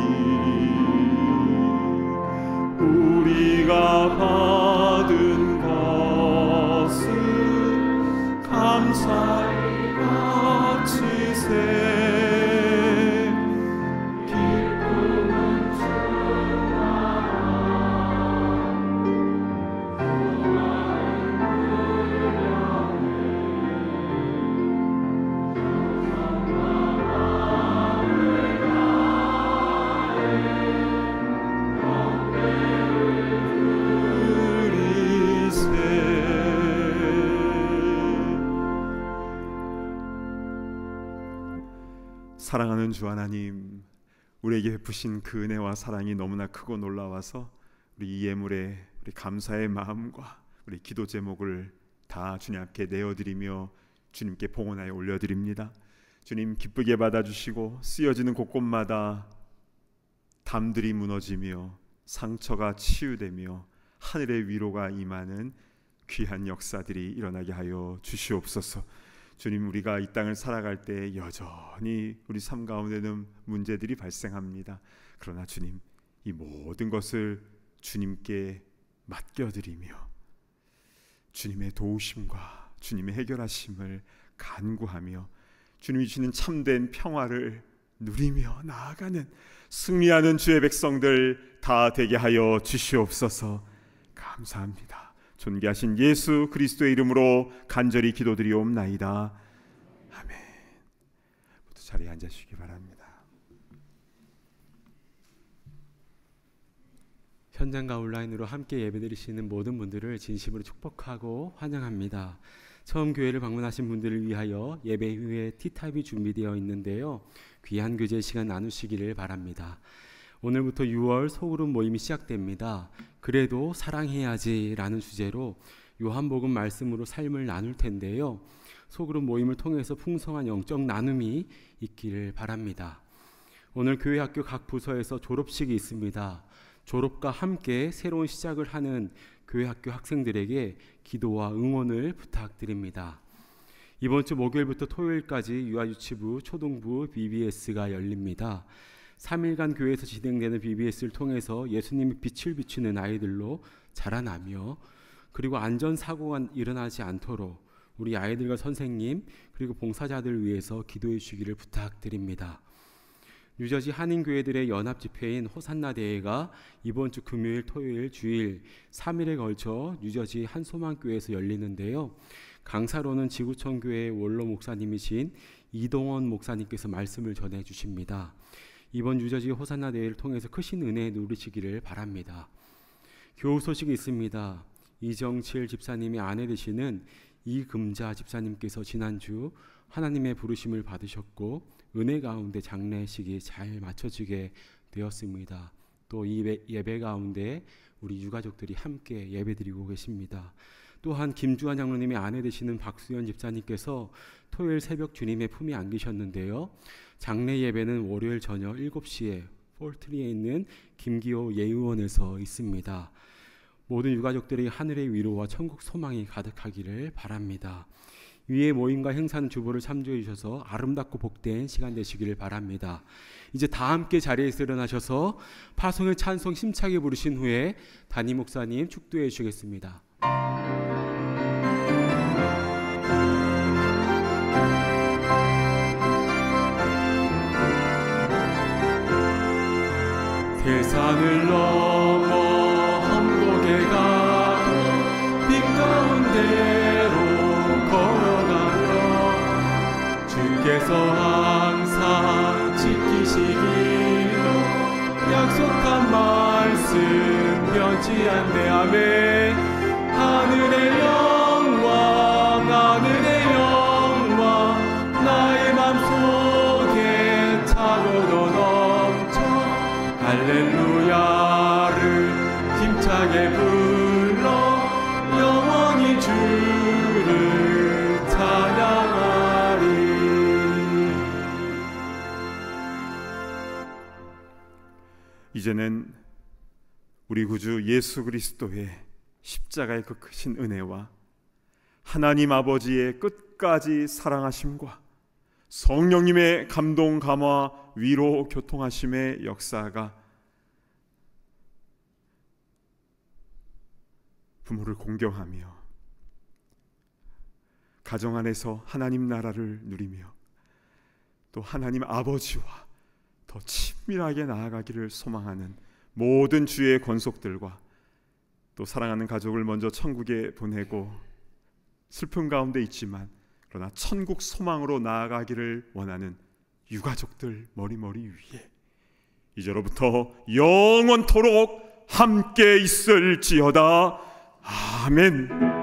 Speaker 1: 우리가 받은 것은 감사히 바치세.
Speaker 3: 사랑하는 주 하나님, 우리에게 베푸신 그 은혜와 사랑이 너무나 크고 놀라워서 우리 이 예물에 우리 감사의 마음과 우리 기도 제목을 다 주님 앞에 내어드리며 주님께 봉헌하여 올려드립니다. 주님 기쁘게 받아주시고 쓰여지는 곳곳마다 담들이 무너지며 상처가 치유되며 하늘의 위로가 임하는 귀한 역사들이 일어나게 하여 주시옵소서. 주님, 우리가 이 땅을 살아갈 때 여전히 우리 삶 가운데는 문제들이 발생합니다. 그러나 주님, 이 모든 것을 주님께 맡겨드리며 주님의 도우심과 주님의 해결하심을 간구하며 주님이 주시는 참된 평화를 누리며 나아가는 승리하는 주의 백성들 다 되게 하여 주시옵소서. 감사합니다. 존귀하신 예수 그리스도의 이름으로 간절히 기도드리옵나이다. 아멘. 모두 자리에 앉으시기 바랍니다.
Speaker 1: 현장과 온라인으로 함께 예배드리시는 모든 분들을 진심으로 축복하고 환영합니다. 처음 교회를 방문하신 분들을 위하여 예배 후에 티타임이 준비되어 있는데요. 귀한 교제 시간 나누시기를 바랍니다. 오늘부터 6월 소그룹 모임이 시작됩니다. 그래도 사랑해야지 라는 주제로 요한복음 말씀으로 삶을 나눌 텐데요. 소그룹 모임을 통해서 풍성한 영적 나눔이 있기를 바랍니다. 오늘 교회학교 각 부서에서 졸업식이 있습니다. 졸업과 함께 새로운 시작을 하는 교회학교 학생들에게 기도와 응원을 부탁드립니다. 이번 주 목요일부터 토요일까지 유아유치부, 초등부 BBS가 열립니다. 3일간 교회에서 진행되는 BBS를 통해서 예수님의 빛을 비추는 아이들로 자라나며 그리고 안전사고가 일어나지 않도록 우리 아이들과 선생님 그리고 봉사자들을 위해서 기도해 주시기를 부탁드립니다. 뉴저지 한인교회들의 연합집회인 호산나 대회가 이번 주 금요일, 토요일, 주일 3일에 걸쳐 뉴저지 한소망교회에서 열리는데요. 강사로는 지구촌교회 원로 목사님이신 이동원 목사님께서 말씀을 전해 주십니다. 이번 뉴저지 호산나 대회를 통해서 크신 은혜 누리시기를 바랍니다. 교우 소식이 있습니다. 이정칠 집사님의 아내 되시는 이금자 집사님께서 지난주 하나님의 부르심을 받으셨고 은혜 가운데 장례식이 잘 마쳐지게 되었습니다. 또 이 예배 가운데 우리 유가족들이 함께 예배드리고 계십니다. 또한 김주환 장로님의 아내 되시는 박수연 집사님께서 토요일 새벽 주님의 품에 안기셨는데요. 장례 예배는 월요일 저녁 7시에 폴트리에 있는 김기호 예의원에서 있습니다. 모든 유가족들이 하늘의 위로와 천국 소망이 가득하기를 바랍니다. 위의 모임과 행사는 주보를 참조해 주셔서 아름답고 복된 시간 되시기를 바랍니다. 이제 다 함께 자리에서 일어나셔서 파송의 찬송 힘차게 부르신 후에 담임 목사님 축도해 주시겠습니다. 세상을 넘어 험곡에 가도 빛 가운데로 걸어가며 주께서 항상 지키시기로 약속한 말씀 변치 않네. 아멘. 하늘의 영광 하늘의 영광 나의 맘속에 차고도 넘쳐 할렐루야를 힘차게 불러 영원히 주를 찬양하리.
Speaker 3: 이제는 우리 구주 예수 그리스도의 십자가의 그 크신 은혜와 하나님 아버지의 끝까지 사랑하심과 성령님의 감동 감화 위로 교통하심의 역사가 부모를 공경하며 가정 안에서 하나님 나라를 누리며 또 하나님 아버지와 더 친밀하게 나아가기를 소망하는 모든 주의 권속들과 또 사랑하는 가족을 먼저 천국에 보내고 슬픔 가운데 있지만 그러나 천국 소망으로 나아가기를 원하는 유가족들 머리머리 위에 이제로부터 영원토록 함께 있을지어다. 아멘.